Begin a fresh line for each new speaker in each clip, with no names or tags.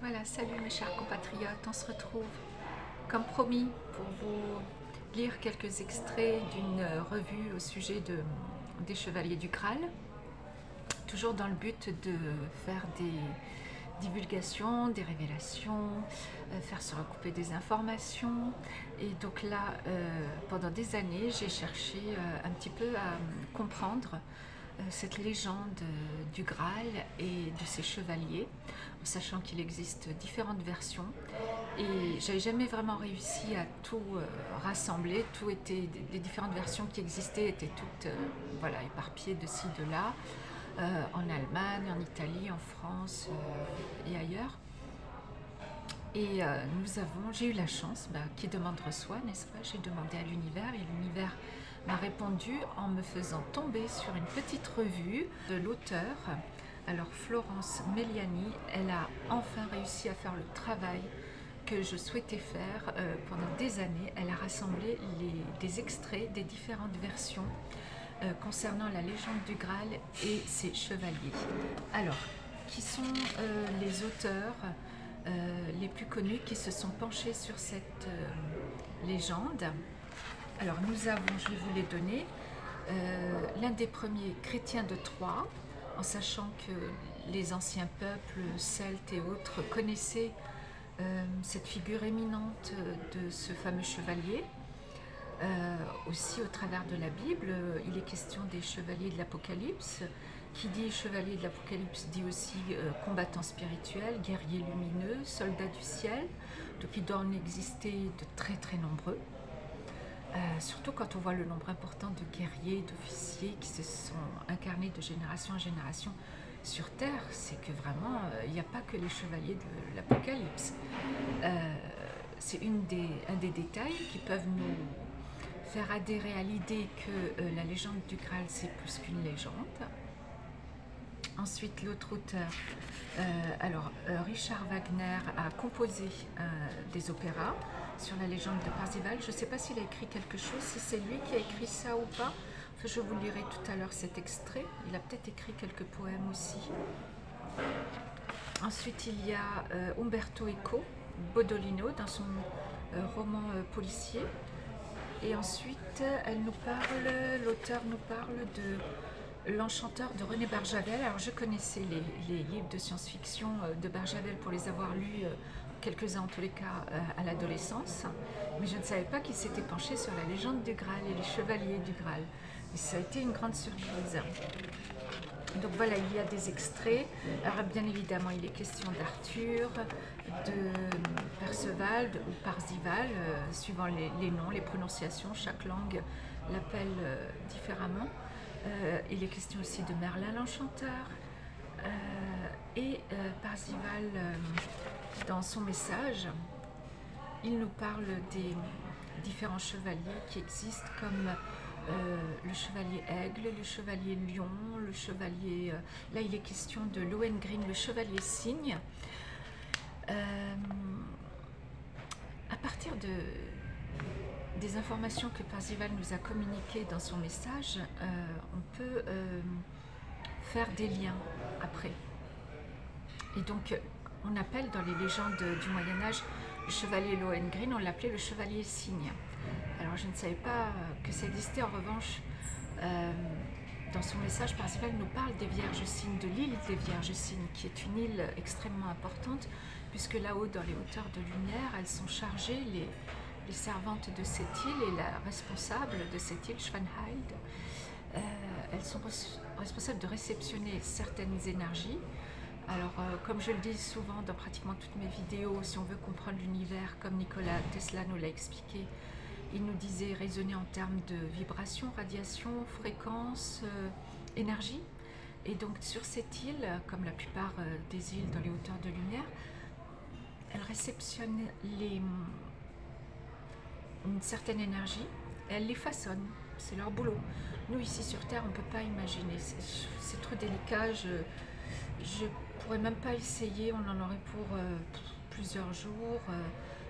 Voilà, salut mes chers compatriotes, on se retrouve comme promis pour vous lire quelques extraits d'une revue au sujet des Chevaliers du Graal, toujours dans le but de faire des divulgations, des révélations, faire se recouper des informations. Et donc là, pendant des années, j'ai cherché un petit peu à comprendre cette légende du Graal et de ses chevaliers, en sachant qu'il existe différentes versions. Et j'avais jamais vraiment réussi à tout rassembler. Tout était, les différentes versions qui existaient étaient toutes voilà, éparpillées de ci, de là, en Allemagne, en Italie, en France et ailleurs. Et j'ai eu la chance, qui demande reçoit, n'est-ce pas? J'ai demandé à l'univers et l'univers m'a répondu en me faisant tomber sur une petite revue de l'auteur. Alors Florence Meliani, elle a enfin réussi à faire le travail que je souhaitais faire pendant des années. Elle a rassemblé des extraits des différentes versions concernant la légende du Graal et ses chevaliers. Alors, qui sont les auteurs les plus connus qui se sont penchés sur cette légende? Alors nous avons, je vais vous les donner, l'un des premiers chrétiens de Troie, en sachant que les anciens peuples celtes et autres connaissaient cette figure éminente de ce fameux chevalier. Aussi au travers de la Bible, il est question des chevaliers de l'Apocalypse. Qui dit chevalier de l'Apocalypse dit aussi combattant spirituel, guerrier lumineux, soldat du ciel. Donc il doit en exister de très très nombreux. Surtout quand on voit le nombre important de guerriers, d'officiers qui se sont incarnés de génération en génération sur Terre, c'est que vraiment, il n'y a pas que les chevaliers de l'Apocalypse. C'est un des détails qui peuvent nous faire adhérer à l'idée que la légende du Graal, c'est plus qu'une légende. Ensuite, l'autre auteur, Richard Wagner a composé des opéras sur la légende de Parzival. Je ne sais pas s'il a écrit quelque chose, si c'est lui qui a écrit ça ou pas. Enfin, je vous lirai tout à l'heure cet extrait. Il a peut-être écrit quelques poèmes aussi. Ensuite, il y a Umberto Eco, Bodolino, dans son roman policier. Et ensuite, l'auteur nous parle de L'Enchanteur de René Barjavel. Alors je connaissais les livres de science-fiction de Barjavel pour les avoir lus, quelques-uns en tous les cas, à l'adolescence, mais je ne savais pas qu'il s'était penché sur la légende du Graal et les chevaliers du Graal. Et ça a été une grande surprise. Donc voilà, il y a des extraits. Alors bien évidemment, il est question d'Arthur, de Perceval ou Parzival, suivant les noms, les prononciations, chaque langue l'appelle différemment. Il est question aussi de Merlin l'Enchanteur. Et Parzival, dans son message, il nous parle des différents chevaliers qui existent, comme le chevalier aigle, le chevalier lion, le chevalier... là, il est question de Lohengrin, le chevalier cygne. À partir des informations que Parzival nous a communiquées dans son message, on peut faire des liens après. Et donc, on appelle dans les légendes du Moyen-Âge le chevalier Lohengrin, on l'appelait le chevalier cygne. Alors, je ne savais pas que ça existait. En revanche, dans son message, Parzival nous parle des Vierges Cygnes, de l'île des Vierges Cygnes, qui est une île extrêmement importante, puisque là-haut, dans les hauteurs de lumière, elles sont chargées, les servantes de cette île et la responsable de cette île, Schwanhild, elles sont responsables de réceptionner certaines énergies. Alors, comme je le dis souvent dans pratiquement toutes mes vidéos, si on veut comprendre l'univers comme Nikola Tesla nous l'a expliqué, il nous disait raisonner en termes de vibration, radiation, fréquence, énergie. Et donc sur cette île, comme la plupart des îles dans les hauteurs de lumière, elles réceptionnent une certaine énergie et elles les façonnent. C'est leur boulot. Nous ici sur Terre, on ne peut pas imaginer. C'est trop délicat. Je pourrais même pas essayer. On en aurait pour plusieurs jours.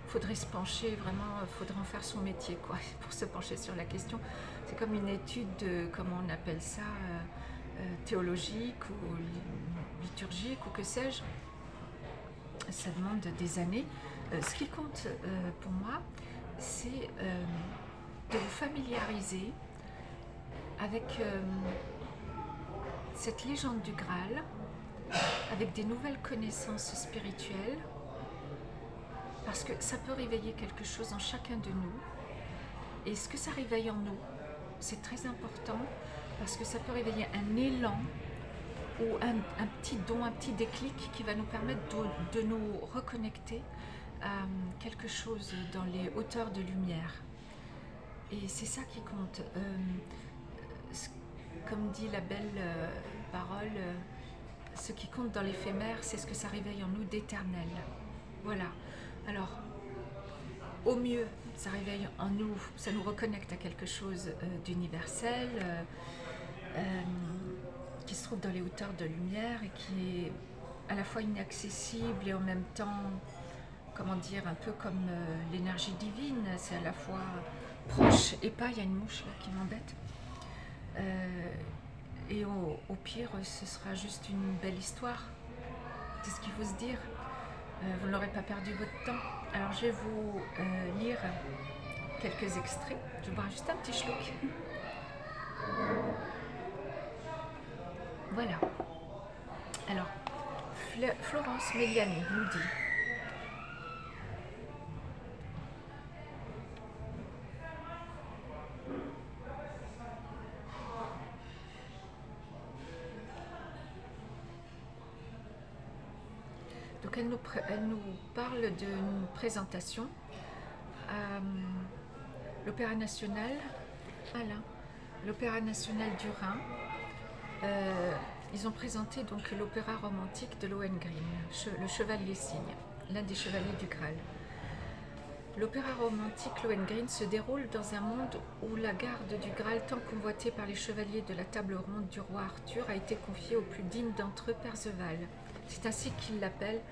Faudrait se pencher, vraiment, faudrait en faire son métier, quoi, pour se pencher sur la question. C'est comme une étude de, comment on appelle ça, théologique ou liturgique ou que sais-je. ça demande des années. Ce qui compte pour moi, c'est de vous familiariser avec cette légende du Graal, avec des nouvelles connaissances spirituelles, parce que ça peut réveiller quelque chose en chacun de nous. Et ce que ça réveille en nous, c'est très important, parce que ça peut réveiller un élan ou un petit don, un petit déclic qui va nous permettre de nous reconnecter à quelque chose dans les hauteurs de lumière. Et c'est ça qui compte. Comme dit la belle parole, ce qui compte dans l'éphémère, c'est ce que ça réveille en nous d'éternel. Voilà. Alors, au mieux, ça réveille en nous, ça nous reconnecte à quelque chose d'universel, qui se trouve dans les hauteurs de lumière et qui est à la fois inaccessible et en même temps, comment dire, un peu comme l'énergie divine. C'est à la fois proche et pas. Il y a une mouche là qui m'embête. Et au pire, ce sera juste une belle histoire. C'est ce qu'il faut se dire. Vous n'aurez pas perdu votre temps. Alors je vais vous lire quelques extraits. Je vais boire juste un petit schluck. Voilà. Alors, Florence Méliani nous dit: donc elle nous parle d'une présentation à l'Opéra National, voilà, l'Opéra National du Rhin. Ils ont présenté donc l'opéra romantique de Lohengrin, le Chevalier Cygne, l'un des chevaliers du Graal. L'opéra romantique Lohengrin se déroule dans un monde où la garde du Graal, tant convoitée par les chevaliers de la table ronde du roi Arthur, a été confiée au plus digne d'entre eux, Perceval. C'est ainsi qu'ils l'appellent,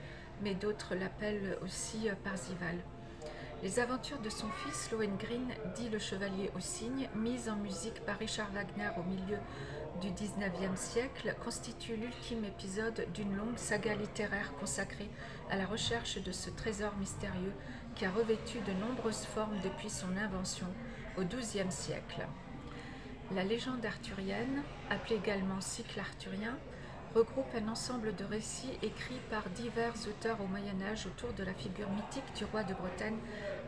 mais d'autres l'appellent aussi Parzival. Les aventures de son fils Lohengrin, dit le Chevalier au Cygne, mises en musique par Richard Wagner au milieu du XIXe siècle, constituent l'ultime épisode d'une longue saga littéraire consacrée à la recherche de ce trésor mystérieux qui a revêtu de nombreuses formes depuis son invention au XIIe siècle. La légende arthurienne, appelée également cycle arthurien, regroupe un ensemble de récits écrits par divers auteurs au Moyen-Âge autour de la figure mythique du roi de Bretagne,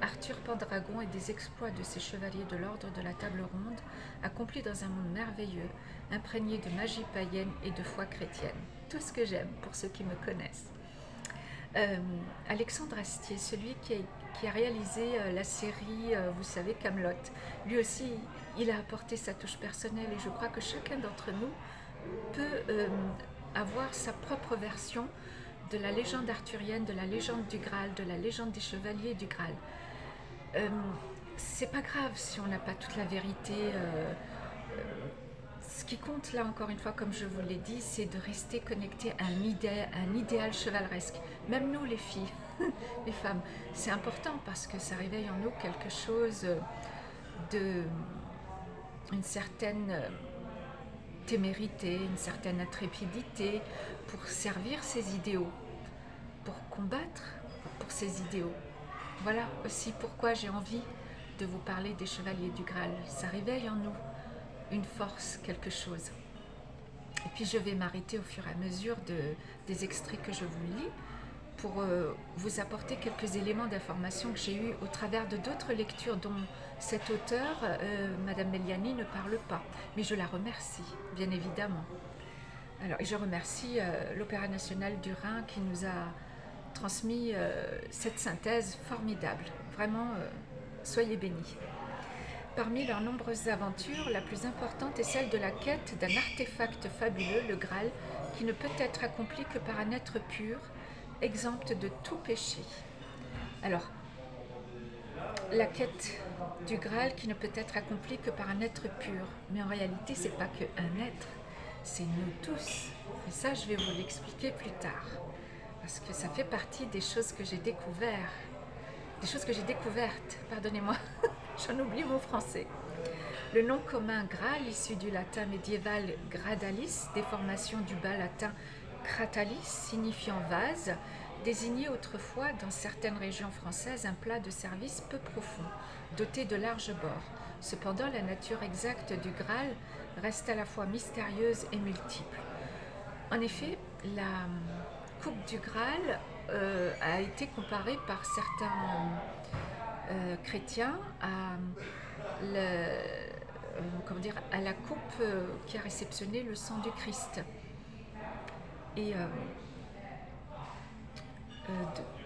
Arthur Pendragon, et des exploits de ses chevaliers de l'ordre de la table ronde, accomplis dans un monde merveilleux, imprégné de magie païenne et de foi chrétienne. Tout ce que j'aime, pour ceux qui me connaissent. Alexandre Astier, celui qui a réalisé la série, vous savez, Kaamelott, lui aussi, il a apporté sa touche personnelle, et je crois que chacun d'entre nous peut avoir sa propre version de la légende arthurienne, de la légende du Graal, de la légende des chevaliers du Graal. C'est pas grave si on n'a pas toute la vérité. Ce qui compte là, encore une fois, comme je vous l'ai dit, c'est de rester connecté à un idéal chevaleresque. Même nous, les filles, les femmes, c'est important parce que ça réveille en nous quelque chose une certaine témérité, une certaine intrépidité pour servir ces idéaux, pour combattre pour ces idéaux. Voilà aussi pourquoi j'ai envie de vous parler des chevaliers du Graal. Ça réveille en nous une force, quelque chose. Et puis je vais m'arrêter au fur et à mesure des extraits que je vous lis pour vous apporter quelques éléments d'information que j'ai eus au travers de d'autres lectures dont cet auteur, Madame Méliani, ne parle pas. Mais je la remercie, bien évidemment. Alors, et je remercie l'Opéra National du Rhin qui nous a transmis cette synthèse formidable. Vraiment, soyez bénis. Parmi leurs nombreuses aventures, la plus importante est celle de la quête d'un artefact fabuleux, le Graal, qui ne peut être accompli que par un être pur, exempt de tout péché. Alors, la quête du Graal qui ne peut être accomplie que par un être pur. Mais en réalité, c'est pas qu'un être, c'est nous tous. Et ça, je vais vous l'expliquer plus tard. Parce que ça fait partie des choses que j'ai découvertes. Des choses que j'ai découvertes, pardonnez-moi, j'en oublie mon français. Le nom commun Graal, issu du latin médiéval gradalis, déformation du bas latin cratalis, signifiant vase, désignait autrefois dans certaines régions françaises un plat de service peu profond, doté de larges bords. Cependant, la nature exacte du Graal reste à la fois mystérieuse et multiple. En effet, la coupe du Graal a été comparée par certains chrétiens à à la coupe qui a réceptionné le sang du Christ. Et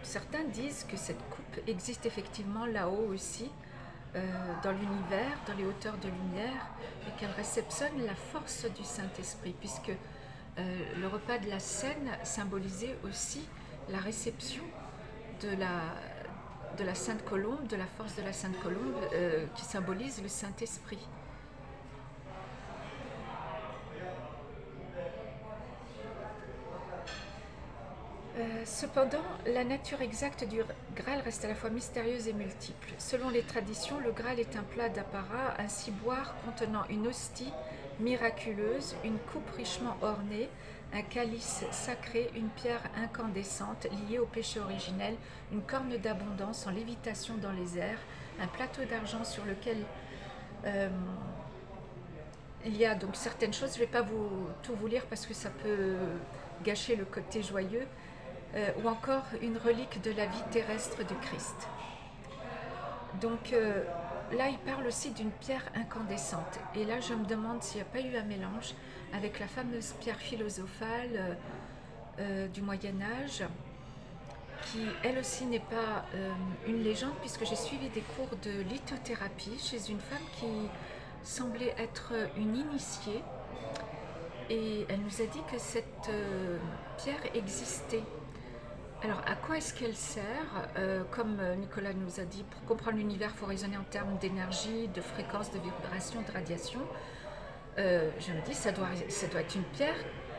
certains disent que cette coupe existe effectivement là-haut aussi, dans l'univers, dans les hauteurs de lumière, et qu'elle réceptionne la force du Saint-Esprit, puisque le repas de la Seine symbolisait aussi la réception de la Sainte Colombe, de la force de la Sainte Colombe, qui symbolise le Saint-Esprit. Cependant, la nature exacte du Graal reste à la fois mystérieuse et multiple. Selon les traditions, le Graal est un plat d'apparat, un ciboire contenant une hostie miraculeuse, une coupe richement ornée, un calice sacré, une pierre incandescente liée au péché originel, une corne d'abondance en lévitation dans les airs, un plateau d'argent sur lequel il y a donc certaines choses. Je ne vais pas tout vous lire parce que ça peut gâcher le côté joyeux. Ou encore une relique de la vie terrestre du Christ. Donc là, il parle aussi d'une pierre incandescente. Et là, je me demande s'il n'y a pas eu un mélange avec la fameuse pierre philosophale du Moyen-Âge, qui, elle aussi, n'est pas une légende, puisque j'ai suivi des cours de lithothérapie chez une femme qui semblait être une initiée. Et elle nous a dit que cette pierre existait. Alors, à quoi est-ce qu'elle sert? Comme Nicolas nous a dit, pour comprendre l'univers, il faut raisonner en termes d'énergie, de fréquence, de vibration, de radiation. Je me dis, ça doit être une pierre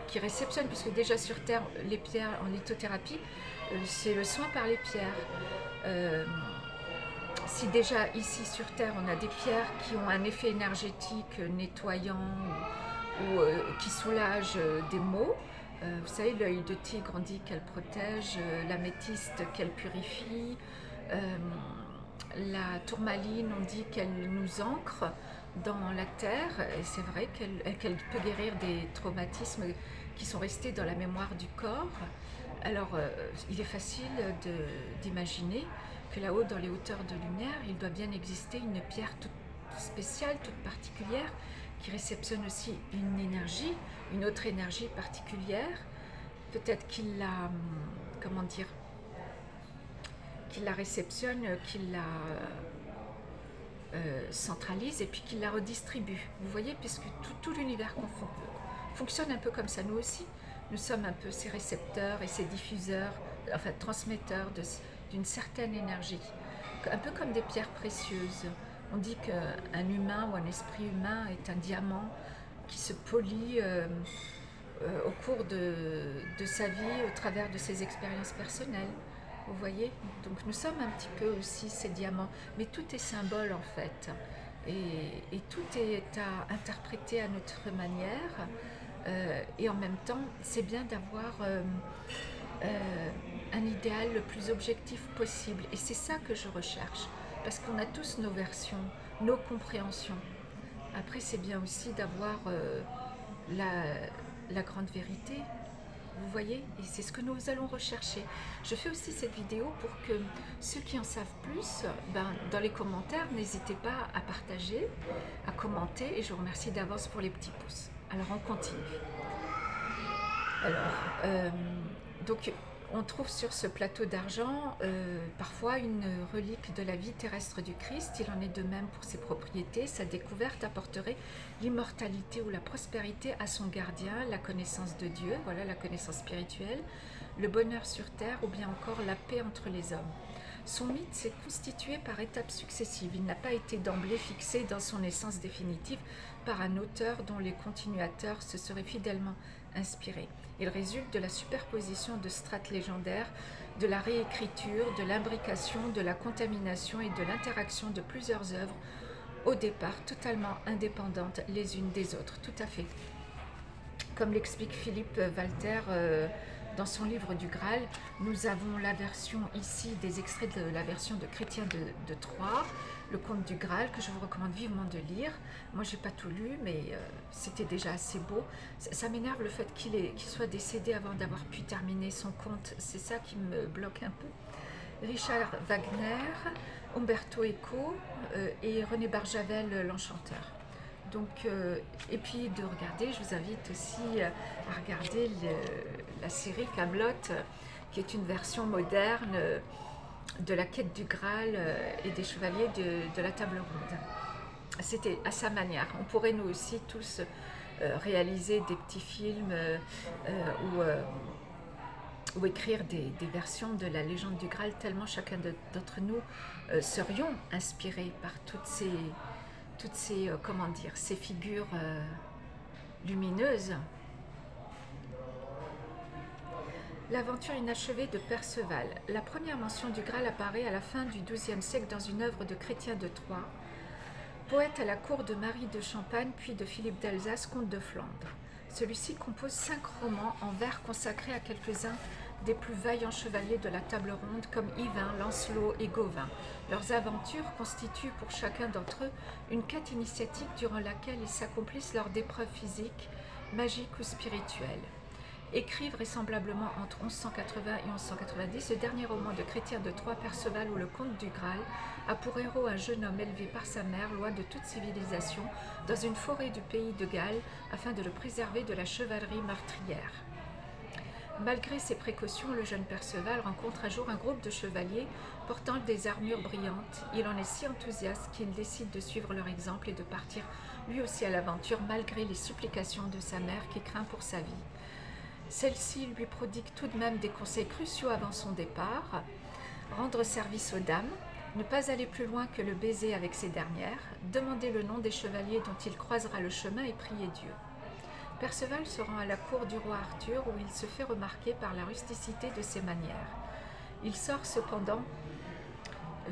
qui réceptionne, puisque déjà sur Terre, les pierres en lithothérapie, c'est le soin par les pierres. Si déjà ici sur Terre, on a des pierres qui ont un effet énergétique nettoyant ou qui soulagent des maux, vous savez, l'œil de tigre, on dit qu'elle protège, l'améthyste qu'elle purifie, la tourmaline, on dit qu'elle nous ancre dans la terre, et c'est vrai qu'elle peut guérir des traumatismes qui sont restés dans la mémoire du corps. Alors, il est facile d'imaginer que là-haut, dans les hauteurs de lumière, il doit bien exister une pierre toute spéciale, toute particulière, qui réceptionne aussi une énergie, une autre énergie particulière. Peut-être qu'il la, comment dire, qu'il la réceptionne, qu'il la centralise et puis qu'il la redistribue. Vous voyez, puisque tout l'univers fonctionne un peu comme ça. Nous aussi, nous sommes un peu ces récepteurs et ces diffuseurs, enfin transmetteurs d'une certaine énergie, un peu comme des pierres précieuses. On dit qu'un humain ou un esprit humain est un diamant qui se polit au cours de sa vie, au travers de ses expériences personnelles. Vous voyez? Donc nous sommes un petit peu aussi ces diamants, mais tout est symbole en fait. Et tout est à interpréter à notre manière. Et en même temps, c'est bien d'avoir un idéal le plus objectif possible. Et c'est ça que je recherche. Parce qu'on a tous nos versions, nos compréhensions. Après, c'est bien aussi d'avoir la grande vérité. Vous voyez? Et c'est ce que nous allons rechercher. Je fais aussi cette vidéo pour que ceux qui en savent plus, dans les commentaires, n'hésitez pas à partager, à commenter. Et je vous remercie d'avance pour les petits pouces. Alors, on continue. Alors, donc... on trouve sur ce plateau d'argent parfois une relique de la vie terrestre du Christ. Il en est de même pour ses propriétés. Sa découverte apporterait l'immortalité ou la prospérité à son gardien, la connaissance de Dieu, voilà la connaissance spirituelle, le bonheur sur terre ou bien encore la paix entre les hommes. Son mythe s'est constitué par étapes successives. Il n'a pas été d'emblée fixé dans son essence définitive par un auteur dont les continuateurs se seraient fidèlement inspirés. Il résulte de la superposition de strates légendaires, de la réécriture, de l'imbrication, de la contamination et de l'interaction de plusieurs œuvres, au départ totalement indépendantes les unes des autres. Tout à fait. Comme l'explique Philippe Walter dans son livre du Graal. Nous avons la version ici, des extraits de la version de Chrétien de Troyes, le conte du Graal, que je vous recommande vivement de lire. Moi, j'ai pas tout lu, mais c'était déjà assez beau. Ça m'énerve le fait qu'il soit décédé avant d'avoir pu terminer son conte. C'est ça qui me bloque un peu. Richard Wagner, Umberto Eco et René Barjavel, l'Enchanteur. Donc, et puis de regarder, je vous invite aussi à regarder la série Kaamelott, qui est une version moderne de la quête du Graal et des chevaliers de la table ronde. C'était à sa manière. On pourrait nous aussi tous réaliser des petits films ou écrire des versions de la légende du Graal, tellement chacun d'entre nous serions inspirés par toutes ces comment dire, ces figures lumineuses. L'aventure inachevée de Perceval. La première mention du Graal apparaît à la fin du XIIe siècle dans une œuvre de Chrétien de Troyes, poète à la cour de Marie de Champagne puis de Philippe d'Alsace, comte de Flandre. Celui-ci compose 5 romans en vers consacrés à quelques-uns des plus vaillants chevaliers de la table ronde comme Yvain, Lancelot et Gauvin. Leurs aventures constituent pour chacun d'entre eux une quête initiatique durant laquelle ils s'accomplissent lors d'épreuves physiques, magiques ou spirituelles. Écrit vraisemblablement entre 1180 et 1190, le dernier roman de Chrétien de Troyes, Perceval ou le Conte du Graal, a pour héros un jeune homme élevé par sa mère, loin de toute civilisation, dans une forêt du pays de Galles, afin de le préserver de la chevalerie meurtrière. Malgré ses précautions, le jeune Perceval rencontre un jour un groupe de chevaliers portant des armures brillantes. Il en est si enthousiaste qu'il décide de suivre leur exemple et de partir lui aussi à l'aventure, malgré les supplications de sa mère qui craint pour sa vie. Celle-ci lui prodigue tout de même des conseils cruciaux avant son départ: rendre service aux dames, ne pas aller plus loin que le baiser avec ces dernières, demander le nom des chevaliers dont il croisera le chemin et prier Dieu. Perceval se rend à la cour du roi Arthur où il se fait remarquer par la rusticité de ses manières. Il sort cependant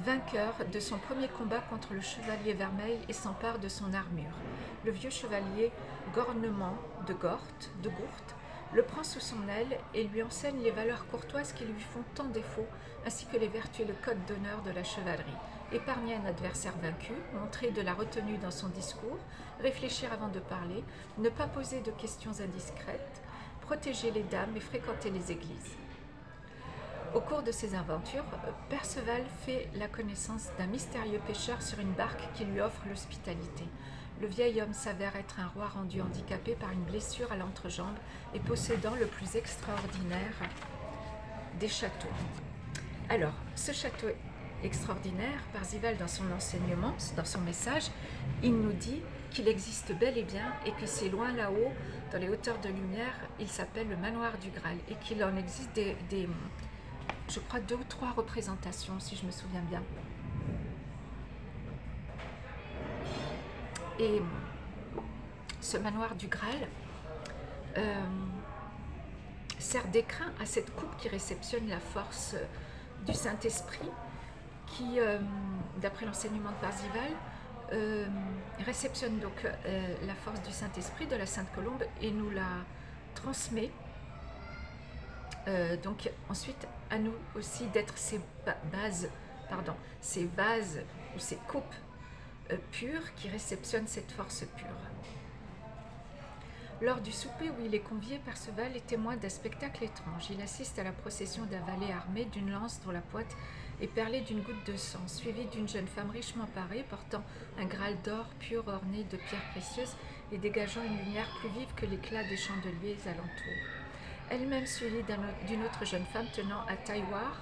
vainqueur de son premier combat contre le chevalier Vermeil et s'empare de son armure. Le vieux chevalier Gornement de Gourte le prend sous son aile et lui enseigne les valeurs courtoises qui lui font tant défaut, ainsi que les vertus et le code d'honneur de la chevalerie. Épargner un adversaire vaincu, montrer de la retenue dans son discours, réfléchir avant de parler, ne pas poser de questions indiscrètes, protéger les dames et fréquenter les églises. Au cours de ses aventures, Perceval fait la connaissance d'un mystérieux pêcheur sur une barque qui lui offre l'hospitalité. Le vieil homme s'avère être un roi rendu handicapé par une blessure à l'entrejambe et possédant le plus extraordinaire des châteaux. Alors, ce château extraordinaire, Parzival, dans son enseignement, dans son message, il nous dit qu'il existe bel et bien et que c'est loin là-haut, dans les hauteurs de lumière, il s'appelle le manoir du Graal et qu'il en existe je crois 2 ou 3 représentations, si je me souviens bien. Et ce manoir du Graal sert d'écrin à cette coupe qui réceptionne la force du Saint-Esprit, qui, d'après l'enseignement de Parzival, réceptionne donc la force du Saint-Esprit, de la Sainte Colombe, et nous la transmet. Donc ensuite, à nous aussi d'être ces vases ou ces coupes pures qui réceptionnent cette force pure. Lors du souper où il est convié, Perceval est témoin d'un spectacle étrange. Il assiste à la procession d'un valet armé d'une lance dont la pointe est perlée d'une goutte de sang, suivi d'une jeune femme richement parée, portant un Graal d'or pur orné de pierres précieuses et dégageant une lumière plus vive que l'éclat des chandeliers alentour. Elle-même suivie d'une autre jeune femme tenant un tailloir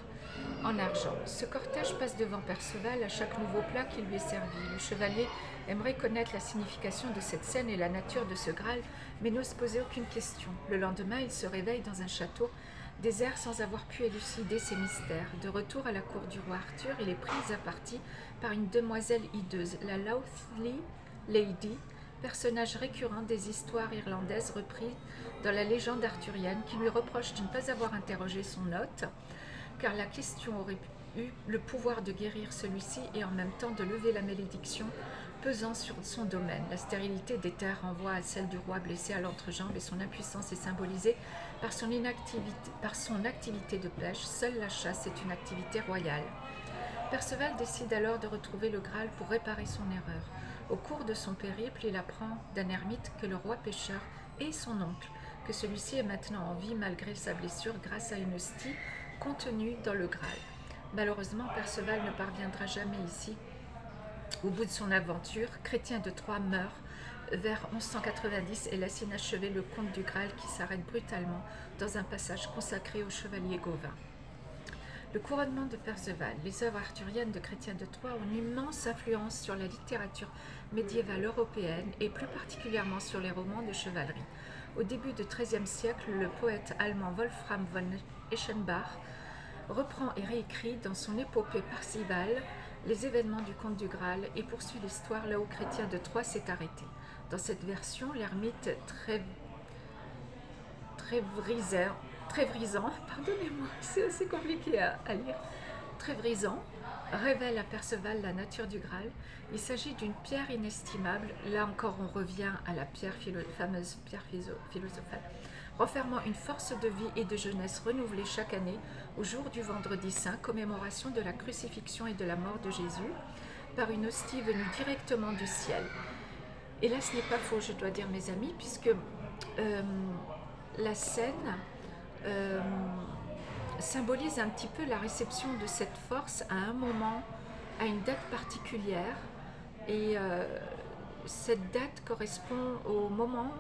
en argent. Ce cortège passe devant Perceval à chaque nouveau plat qui lui est servi. Le chevalier aimerait connaître la signification de cette scène et la nature de ce Graal, mais n'ose poser aucune question. Le lendemain, il se réveille dans un château désert sans avoir pu élucider ses mystères. De retour à la cour du roi Arthur, il est pris à partie par une demoiselle hideuse, la Loathly Lady, personnage récurrent des histoires irlandaises reprises dans la légende arthurienne, qui lui reproche de ne pas avoir interrogé son hôte, car la question aurait eu le pouvoir de guérir celui-ci et en même temps de lever la malédiction pesant sur son domaine. La stérilité des terres renvoie à celle du roi blessé à l'entrejambe et son impuissance est symbolisée par son activité de pêche. Seule la chasse est une activité royale. Perceval décide alors de retrouver le Graal pour réparer son erreur. Au cours de son périple, il apprend d'un ermite que le roi pêcheur est son oncle, que celui-ci est maintenant en vie malgré sa blessure grâce à une hostie contenue dans le Graal. Malheureusement, Perceval ne parviendra jamais ici. Au bout de son aventure, Chrétien de Troyes meurt vers 1190 et laisse inachevé le conte du Graal qui s'arrête brutalement dans un passage consacré au chevalier Gauvin. Le couronnement de Perceval, les œuvres arthuriennes de Chrétien de Troyes ont une immense influence sur la littérature médiévale européenne et plus particulièrement sur les romans de chevalerie. Au début du XIIIe siècle, le poète allemand Wolfram von Eschenbach reprend et réécrit dans son épopée Parzival les événements du conte du Graal et poursuit l'histoire là où Chrétien de Troyes s'est arrêté. Dans cette version, l'ermite Trévrisant, pardonnez-moi, c'est assez compliqué à lire, Trévrisant révèle à Perceval la nature du Graal. Il s'agit d'une pierre inestimable, là encore on revient à la fameuse pierre philosophale, renfermant une force de vie et de jeunesse renouvelée chaque année au jour du vendredi saint, commémoration de la crucifixion et de la mort de Jésus, par une hostie venue directement du ciel. Et là ce n'est pas faux, je dois dire mes amis, puisque la scène symbolise un petit peu la réception de cette force à un moment, à une date particulière, et cette date correspond au moment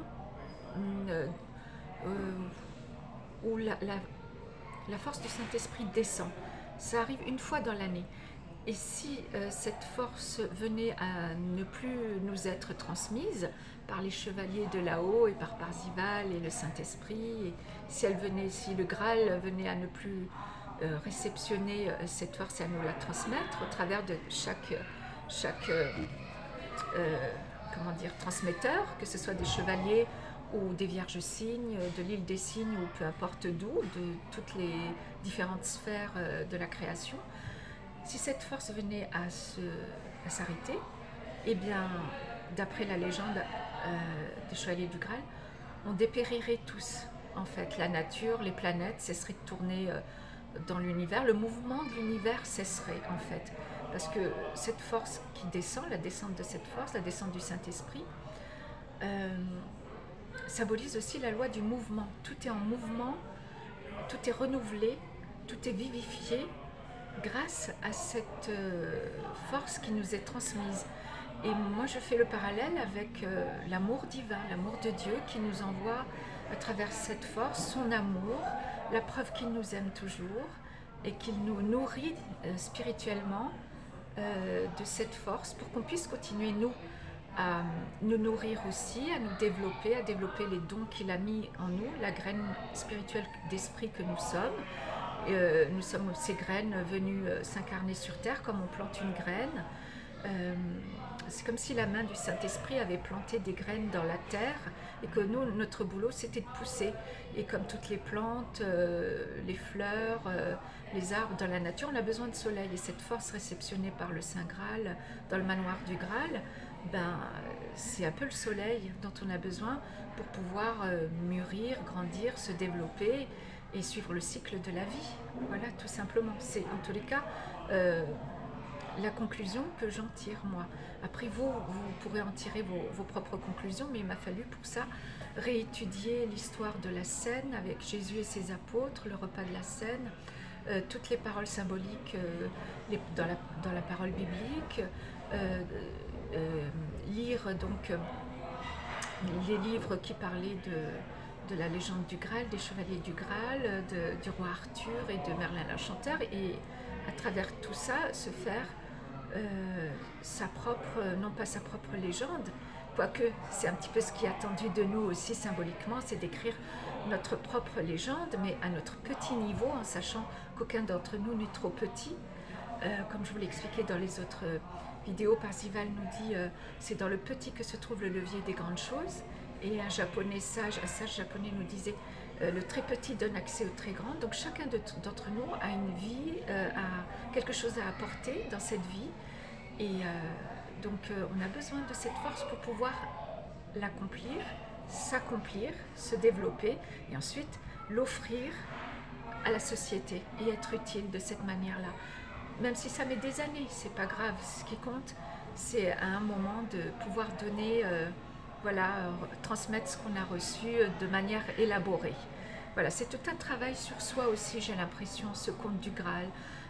où la force du Saint-Esprit descend. Ça arrive une fois dans l'année. Et si cette force venait à ne plus nous être transmise par les chevaliers de là-haut et par Parzival et le Saint-Esprit, et si le Graal venait à ne plus réceptionner cette force et à nous la transmettre au travers de chaque transmetteur, que ce soit des chevaliers ou des vierges cygnes, de l'île des cygnes ou peu importe d'où, de toutes les différentes sphères de la création, si cette force venait à s'arrêter, eh bien, d'après la légende des chevaliers du Graal, on dépérirait tous. En fait, la nature, les planètes cesseraient de tourner dans l'univers, le mouvement de l'univers cesserait en fait. Parce que cette force qui descend, la descente de cette force, la descente du Saint-Esprit, symbolise aussi la loi du mouvement. Tout est en mouvement, tout est renouvelé, tout est vivifié, grâce à cette force qui nous est transmise. Et moi je fais le parallèle avec l'amour divin, l'amour de Dieu qui nous envoie à travers cette force son amour, la preuve qu'il nous aime toujours et qu'il nous nourrit spirituellement de cette force pour qu'on puisse continuer nous à nous nourrir aussi, à nous développer, à développer les dons qu'il a mis en nous, la graine spirituelle d'esprit que nous sommes. Nous sommes ces graines venues s'incarner sur terre comme on plante une graine. C'est comme si la main du Saint-Esprit avait planté des graines dans la terre et que nous, notre boulot, c'était de pousser. Et comme toutes les plantes, les fleurs, les arbres dans la nature, on a besoin de soleil. Et cette force réceptionnée par le Saint Graal dans le manoir du Graal, c'est un peu le soleil dont on a besoin pour pouvoir mûrir, grandir, se développer et suivre le cycle de la vie. Voilà, tout simplement. C'est en tous les cas la conclusion que j'en tire, moi. Après, vous pourrez en tirer vos propres conclusions, mais il m'a fallu pour ça réétudier l'histoire de la scène avec Jésus et ses apôtres, le repas de la scène, toutes les paroles symboliques dans la parole biblique, lire donc les livres qui parlaient de la légende du Graal, des chevaliers du Graal, du roi Arthur et de Merlin l'Enchanteur, et à travers tout ça se faire non pas sa propre légende, quoique c'est un petit peu ce qui est attendu de nous aussi symboliquement, c'est d'écrire notre propre légende, mais à notre petit niveau, en sachant qu'aucun d'entre nous n'est trop petit. Comme je vous l'ai expliqué dans les autres vidéos, Parzival nous dit c'est dans le petit que se trouve le levier des grandes choses. Et un sage japonais nous disait le très petit donne accès au très grand. Donc chacun d'entre nous a une vie, a quelque chose à apporter dans cette vie. Et Donc on a besoin de cette force pour pouvoir l'accomplir, s'accomplir, se développer et ensuite l'offrir à la société et être utile de cette manière-là. Même si ça met des années, c'est pas grave. Ce qui compte, c'est à un moment de pouvoir donner, transmettre ce qu'on a reçu de manière élaborée. Voilà, c'est tout un travail sur soi aussi, j'ai l'impression, ce conte du Graal,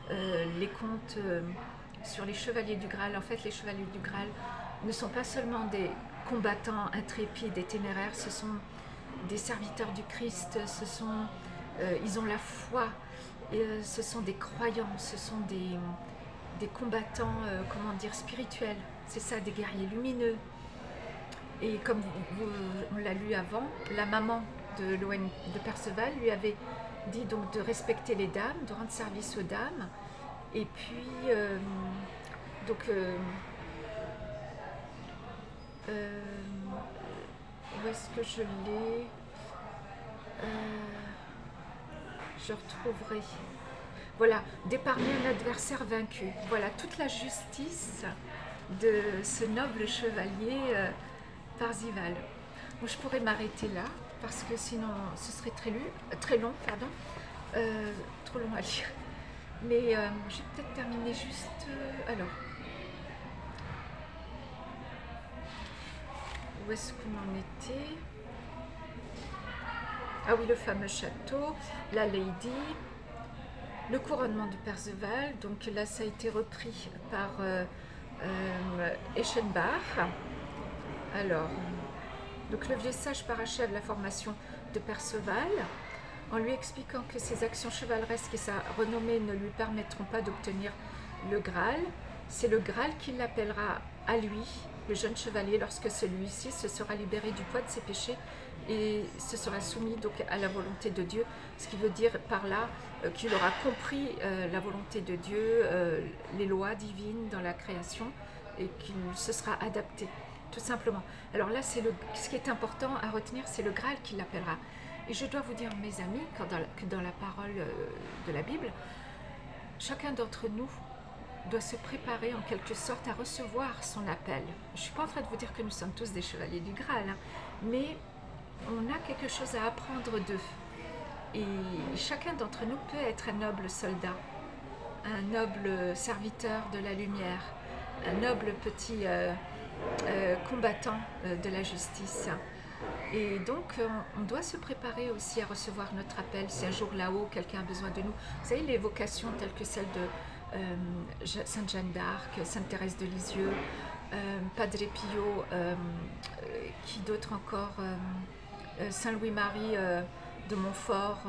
les contes sur les chevaliers du Graal. En fait, les chevaliers du Graal ne sont pas seulement des combattants intrépides et téméraires, ce sont des serviteurs du Christ, ils ont la foi, ce sont des croyants, ce sont des combattants, spirituels. C'est ça, des guerriers lumineux. Et comme on l'a lu avant, la maman de Perceval lui avait dit donc de respecter les dames, de rendre service aux dames. Et puis, où est-ce que je l'ai je retrouverai. Voilà, d'épargner un adversaire vaincu. Voilà, toute la justice de ce noble chevalier Parzival. Bon, je pourrais m'arrêter là, parce que sinon ce serait très long, trop long à lire. Mais je vais peut-être terminer juste... alors, où est-ce qu'on en était? Ah oui, le fameux château, la Lady, le couronnement de Perceval. Donc là, ça a été repris par Eschenbach. Alors, donc le vieux sage parachève la formation de Perceval en lui expliquant que ses actions chevaleresques et sa renommée ne lui permettront pas d'obtenir le Graal. C'est le Graal qui l'appellera à lui, le jeune chevalier, lorsque celui-ci se sera libéré du poids de ses péchés et se sera soumis donc à la volonté de Dieu, ce qui veut dire par là qu'il aura compris la volonté de Dieu, les lois divines dans la création, et qu'il se sera adapté, tout simplement. Alors là, ce qui est important à retenir, c'est le Graal qui l'appellera. Et je dois vous dire, mes amis, que dans la parole de la Bible, chacun d'entre nous doit se préparer en quelque sorte à recevoir son appel. Je ne suis pas en train de vous dire que nous sommes tous des chevaliers du Graal, hein, mais on a quelque chose à apprendre d'eux. Et chacun d'entre nous peut être un noble soldat, un noble serviteur de la lumière, un noble petit combattant de la justice. Et donc, on doit se préparer aussi à recevoir notre appel. Si un jour là-haut, quelqu'un a besoin de nous. Vous savez, les vocations telles que celle de Sainte Jeanne d'Arc, Sainte Thérèse de Lisieux, Padre Pio, qui d'autre encore, Saint Louis-Marie de Montfort,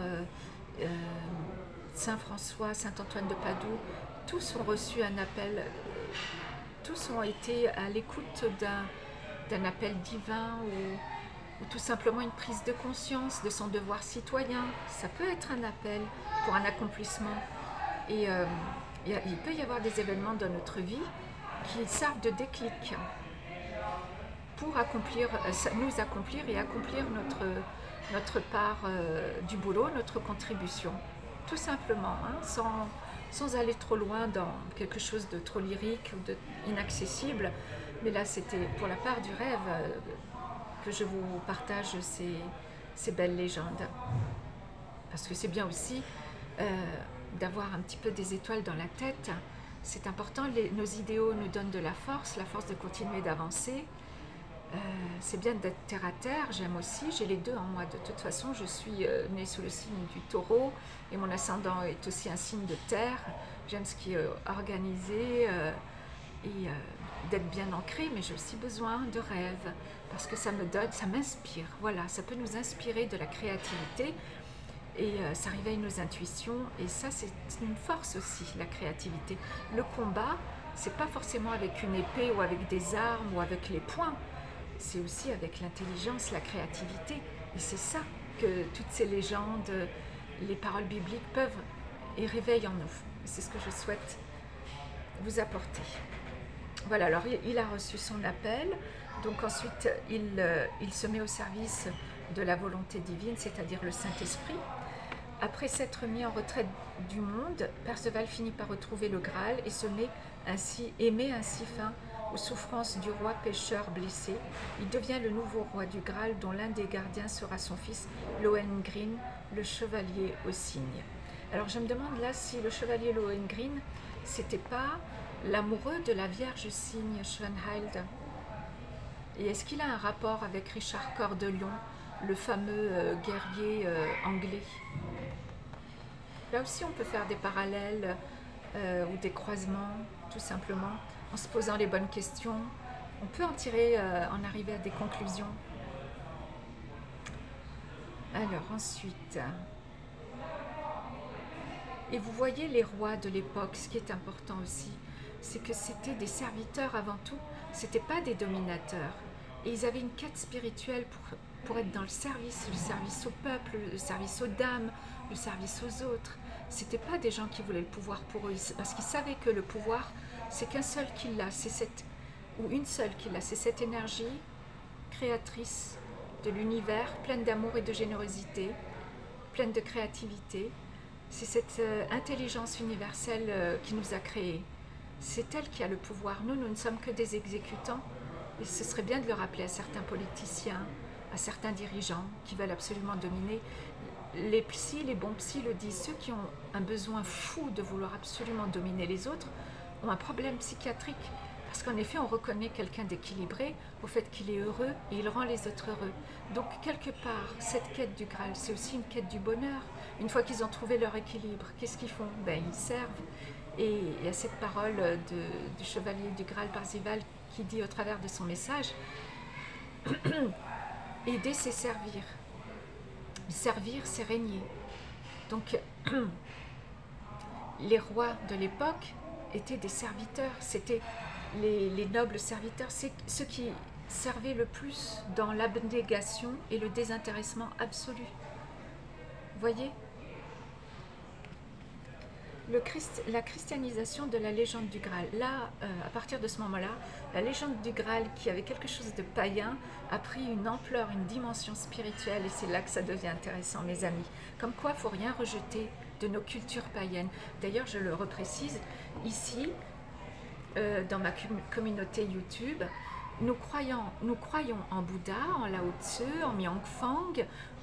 Saint François, Saint Antoine de Padoue, tous ont reçu un appel, tous ont été à l'écoute d'un appel divin ou tout simplement une prise de conscience de son devoir citoyen. Ça peut être un appel pour un accomplissement. Et il peut y avoir des événements dans notre vie qui servent de déclic pour nous accomplir et accomplir notre part du boulot, notre contribution. Tout simplement, hein, sans aller trop loin dans quelque chose de trop lyrique ou d'inaccessible. Mais là, c'était pour la part du rêve que je vous partage ces belles légendes. Parce que c'est bien aussi d'avoir un petit peu des étoiles dans la tête. C'est important, nos idéaux nous donnent de la force de continuer d'avancer. C'est bien d'être terre à terre, j'aime aussi, j'ai les deux en moi. De toute façon, je suis née sous le signe du taureau et mon ascendant est aussi un signe de terre. J'aime ce qui est organisé et d'être bien ancré, mais j'ai aussi besoin de rêves parce que ça m'inspire. Voilà, ça peut nous inspirer de la créativité et ça réveille nos intuitions. Et ça, c'est une force aussi, la créativité. Le combat, c'est pas forcément avec une épée ou avec des armes ou avec les poings. C'est aussi avec l'intelligence, la créativité. Et c'est ça que toutes ces légendes, les paroles bibliques peuvent et réveillent en nous. C'est ce que je souhaite vous apporter. Voilà, alors il a reçu son appel. Donc ensuite, il se met au service de la volonté divine, c'est-à-dire le Saint-Esprit. Après s'être mis en retraite du monde, Perceval finit par retrouver le Graal et se met ainsi fin aux souffrances du roi pécheur blessé. Il devient le nouveau roi du Graal dont l'un des gardiens sera son fils Lohengrin, le chevalier au cygne. Alors je me demande là si le chevalier Lohengrin, c'était pas l'amoureux de la Vierge cygne Schwanhild. Et est-ce qu'il a un rapport avec Richard Cœur de Lion, le fameux guerrier anglais? Là aussi on peut faire des parallèles ou des croisements, tout simplement, en se posant les bonnes questions. On peut en tirer, en arriver à des conclusions. Alors ensuite, et vous voyez les rois de l'époque, ce qui est important aussi, c'est que c'était des serviteurs avant tout, c'était pas des dominateurs. Et ils avaient une quête spirituelle pour être dans le service au peuple, le service aux dames, le service aux autres. C'était pas des gens qui voulaient le pouvoir pour eux, parce qu'ils savaient que le pouvoir, c'est qu'un seul qui l'a, ou une seule qui l'a, c'est cette énergie créatrice de l'univers, pleine d'amour et de générosité, pleine de créativité. C'est cette intelligence universelle qui nous a créés. C'est elle qui a le pouvoir. Nous ne sommes que des exécutants. Et ce serait bien de le rappeler à certains politiciens, à certains dirigeants qui veulent absolument dominer. Les psys, les bons psys le disent. Ceux qui ont un besoin fou de vouloir absolument dominer les autres ont un problème psychiatrique. Parce qu'en effet, on reconnaît quelqu'un d'équilibré au fait qu'il est heureux et il rend les autres heureux. Donc, quelque part, cette quête du Graal, c'est aussi une quête du bonheur. Une fois qu'ils ont trouvé leur équilibre, qu'est-ce qu'ils font? Ben, ils servent. Et il y a cette parole du chevalier du Graal Parzival qui dit au travers de son message « Aider, c'est servir. Servir, c'est régner. » Donc, les rois de l'époque étaient des serviteurs. C'était les nobles serviteurs, c'est ceux qui servaient le plus dans l'abnégation et le désintéressement absolu. Vous voyez ? La christianisation de la légende du Graal. Là, à partir de ce moment-là, la légende du Graal, qui avait quelque chose de païen, a pris une ampleur, une dimension spirituelle, et c'est là que ça devient intéressant, mes amis. Comme quoi, il ne faut rien rejeter de nos cultures païennes. D'ailleurs, je le reprécise, ici, dans ma communauté YouTube, nous croyons en Bouddha, en Lao Tzu, en Mianfang,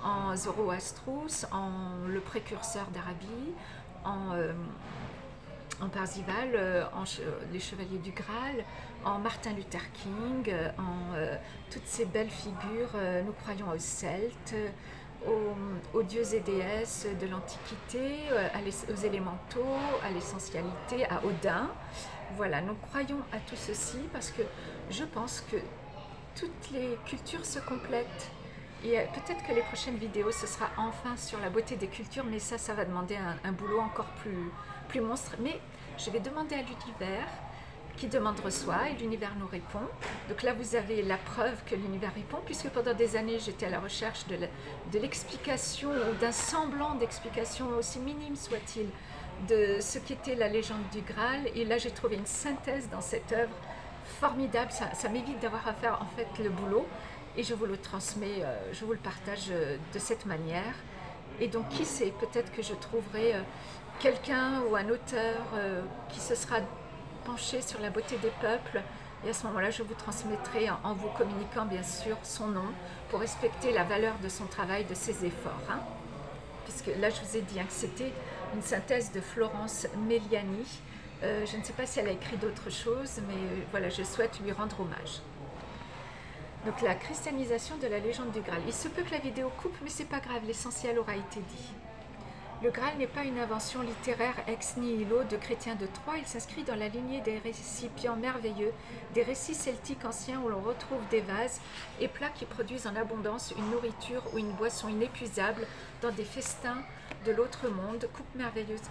en Zoroastrus, en le précurseur d'Arabie, en Parzival, les Chevaliers du Graal, en Martin Luther King, en toutes ces belles figures. Nous croyons aux Celtes, aux dieux et déesses de l'Antiquité, aux élémentaux, à l'essentialité, à Odin. Voilà, nous croyons à tout ceci parce que je pense que toutes les cultures se complètent. Et peut-être que les prochaines vidéos, ce sera enfin sur la beauté des cultures, mais ça va demander un boulot encore plus monstre. Mais je vais demander à l'univers, qui demande reçoit, et l'univers nous répond. Donc là, vous avez la preuve que l'univers répond, puisque pendant des années, j'étais à la recherche de l'explication, ou d'un semblant d'explication, aussi minime soit-il, de ce qu'était la légende du Graal. Et là, j'ai trouvé une synthèse dans cette œuvre formidable. Ça m'évite d'avoir à faire en fait le boulot. Et je vous le transmets, je vous le partage de cette manière. Et donc, qui sait, peut-être que je trouverai quelqu'un ou un auteur qui se sera penché sur la beauté des peuples. Et à ce moment-là, je vous transmettrai en vous communiquant, bien sûr, son nom pour respecter la valeur de son travail, de ses efforts. Hein. Puisque là, je vous ai dit que c'était une synthèse de Florence Meliani. Je ne sais pas si elle a écrit d'autres choses, mais voilà, je souhaite lui rendre hommage. Donc la christianisation de la légende du Graal. Il se peut que la vidéo coupe, mais c'est pas grave, l'essentiel aura été dit. Le Graal n'est pas une invention littéraire ex nihilo de chrétiens de Troie, il s'inscrit dans la lignée des récipients merveilleux, des récits celtiques anciens où l'on retrouve des vases et plats qui produisent en abondance une nourriture ou une boisson inépuisable dans des festins de l'autre monde, coupe merveilleuse.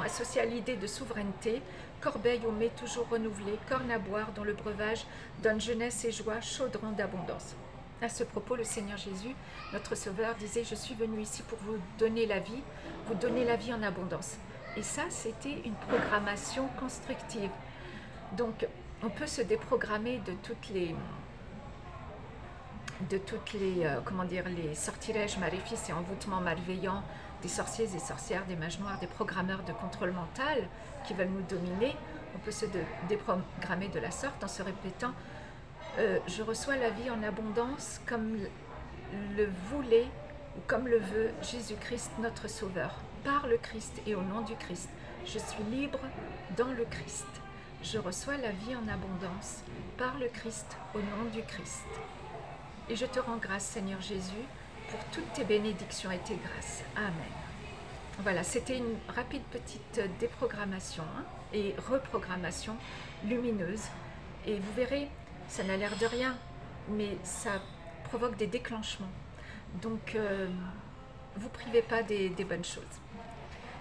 Associé à l'idée de souveraineté, corbeille aux mets toujours renouvelés, corne à boire dont le breuvage donne jeunesse et joie, chaudron d'abondance. À ce propos, le Seigneur Jésus, notre Sauveur, disait « Je suis venu ici pour vous donner la vie en abondance ». Et ça, c'était une programmation constructive. Donc, on peut se déprogrammer de toutes les les sortilèges, maléfices et envoûtements malveillants des sorciers et sorcières, des mages noirs, des programmeurs de contrôle mental qui veulent nous dominer, On peut se déprogrammer de la sorte en se répétant je reçois la vie en abondance comme le voulait ou comme le veut Jésus-Christ notre Sauveur. Par le Christ et au nom du Christ, je suis libre dans le Christ. Je reçois la vie en abondance par le Christ au nom du Christ. Et je te rends grâce, Seigneur Jésus, pour toutes tes bénédictions et tes grâces. Amen. Voilà, c'était une rapide petite déprogrammation et reprogrammation lumineuse. Et vous verrez, ça n'a l'air de rien, mais ça provoque des déclenchements. Donc, vous privez pas des bonnes choses.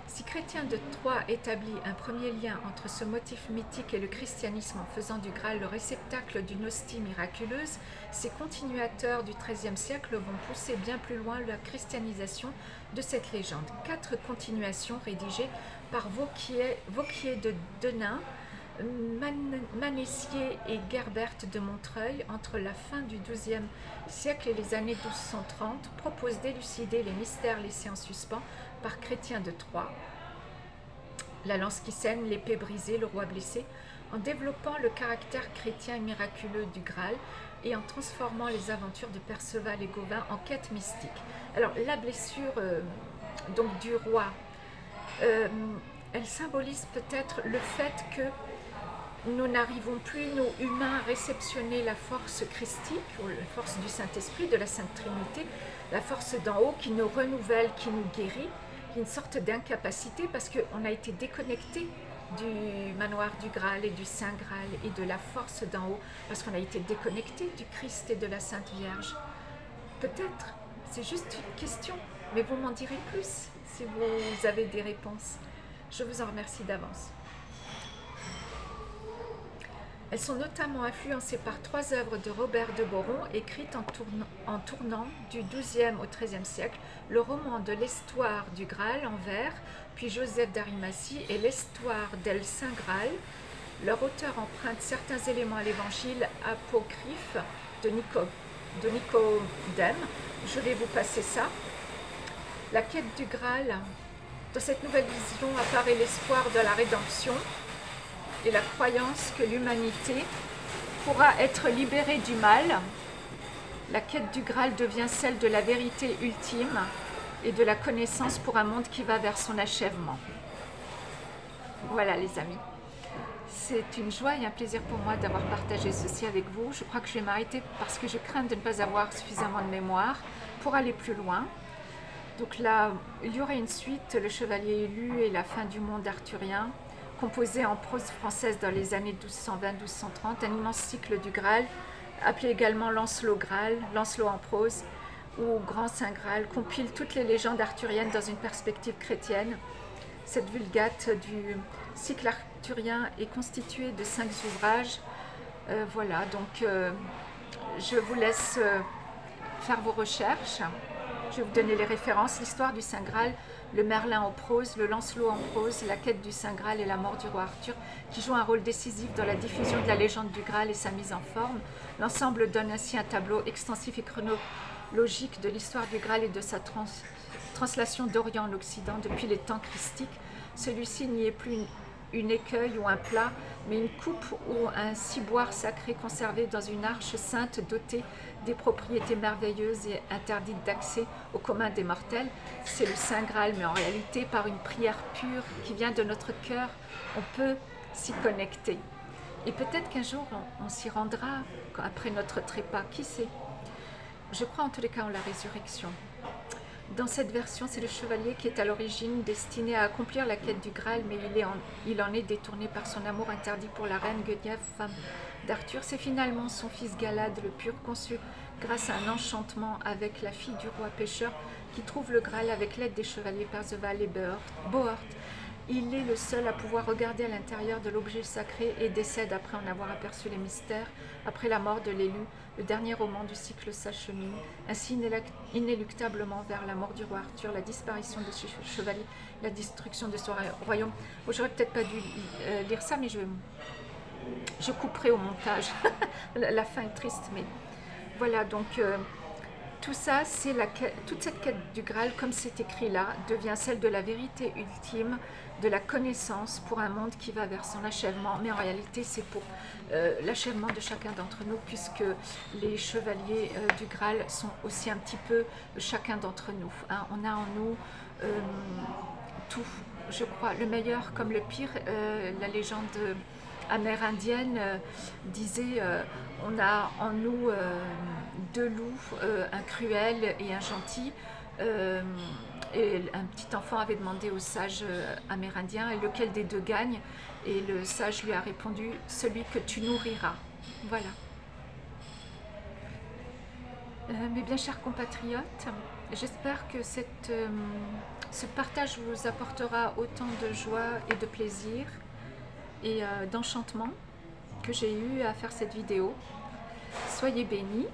Si Chrétien de Troyes établit un premier lien entre ce motif mythique et le christianisme en faisant du Graal le réceptacle d'une hostie miraculeuse, ses continuateurs du XIIIe siècle vont pousser bien plus loin la christianisation de cette légende. 4 continuations rédigées par Vauquier de Denain, Manessier et Gerbert de Montreuil entre la fin du XIIe siècle et les années 1230 proposent d'élucider les mystères laissés en suspens par Chrétien de Troyes, la lance qui saigne, l'épée brisée, le roi blessé, en développant le caractère chrétien et miraculeux du Graal et en transformant les aventures de Perceval et Gauvin en quête mystique. Alors la blessure donc du roi, elle symbolise peut-être le fait que nous n'arrivons plus, nous humains, à réceptionner la force christique, ou la force du Saint-Esprit, de la Sainte Trinité, la force d'en haut qui nous renouvelle, qui nous guérit, une sorte d'incapacité parce qu'on a été déconnecté du manoir du Graal et du Saint Graal et de la force d'en haut, parce qu'on a été déconnecté du Christ et de la Sainte Vierge. Peut-être, c'est juste une question, mais vous m'en direz plus si vous avez des réponses. Je vous en remercie d'avance. Elles sont notamment influencées par 3 œuvres de Robert de Boron, écrites en tournant du XIIe au XIIIe siècle, le roman de l'Histoire du Graal en vers, puis Joseph d'Arimathie et l'Histoire del Saint Graal. Leur auteur emprunte certains éléments à l'évangile apocryphe de Nicodème. Je vais vous passer ça. La quête du Graal. Dans cette nouvelle vision apparaît l'espoir de la rédemption et la croyance que l'humanité pourra être libérée du mal. La quête du Graal devient celle de la vérité ultime et de la connaissance pour un monde qui va vers son achèvement. Voilà les amis, c'est une joie et un plaisir pour moi d'avoir partagé ceci avec vous. Je crois que je vais m'arrêter parce que je crains de ne pas avoir suffisamment de mémoire pour aller plus loin. Donc là, il y aurait une suite, Le Chevalier élu et la fin du monde arthurien, composé en prose française dans les années 1220-1230, un immense cycle du Graal, appelé également Lancelot Graal, Lancelot en prose, ou Grand Saint Graal, compile toutes les légendes arthuriennes dans une perspective chrétienne. Cette vulgate du cycle arthurien est constituée de 5 ouvrages. Voilà, donc je vous laisse faire vos recherches. Je vais vous donner les références. L'histoire du Saint Graal, le Merlin en prose, le Lancelot en prose, la quête du Saint Graal et la mort du roi Arthur, qui jouent un rôle décisif dans la diffusion de la légende du Graal et sa mise en forme. L'ensemble donne ainsi un tableau extensif et chronologique de l'histoire du Graal et de sa translation d'Orient en Occident depuis les temps christiques. Celui-ci n'y est plus une écueil ou un plat, mais une coupe ou un ciboire sacré conservé dans une arche sainte dotée des propriétés merveilleuses et interdites d'accès au commun des mortels. C'est le Saint Graal, mais en réalité, par une prière pure qui vient de notre cœur, on peut s'y connecter. Et peut-être qu'un jour, on s'y rendra après notre trépas, qui sait? Je crois en tous les cas en la résurrection. Dans cette version, c'est le chevalier qui est à l'origine destiné à accomplir la quête du Graal, mais il en est détourné par son amour interdit pour la reine Guenièvre, femme d'Arthur. C'est finalement son fils Galad le Pur, conçu grâce à un enchantement avec la fille du roi pêcheur, qui trouve le Graal avec l'aide des chevaliers Perceval et Bohort. Il est le seul à pouvoir regarder à l'intérieur de l'objet sacré et décède après en avoir aperçu les mystères. Après la mort de l'élu, le dernier roman du cycle s'achemine, ainsi inéluctablement vers la mort du roi Arthur, la disparition de ce chevalier, la destruction de son royaume. Bon, j'aurais peut-être pas dû lire ça, mais je couperai au montage. La fin est triste, mais voilà, donc tout ça, c'est toute cette quête du Graal, comme c'est écrit là, devient celle de la vérité ultime, de la connaissance pour un monde qui va vers son achèvement. Mais en réalité, c'est pour l'achèvement de chacun d'entre nous, puisque les chevaliers du Graal sont aussi un petit peu chacun d'entre nous. Hein. On a en nous tout, je crois, le meilleur comme le pire. La légende amérindienne disait on a en nous deux loups, un cruel et un gentil. Et un petit enfant avait demandé au sage amérindien et lequel des deux gagne, et le sage lui a répondu celui que tu nourriras. Voilà. Mes bien chers compatriotes, j'espère que ce partage vous apportera autant de joie et de plaisir et d'enchantement que j'ai eu à faire cette vidéo. Soyez bénis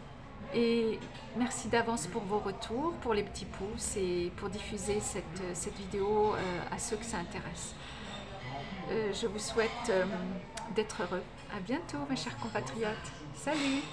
et merci d'avance pour vos retours, pour les petits pouces et pour diffuser cette vidéo à ceux que ça intéresse. Je vous souhaite d'être heureux. À bientôt mes chers compatriotes. Salut!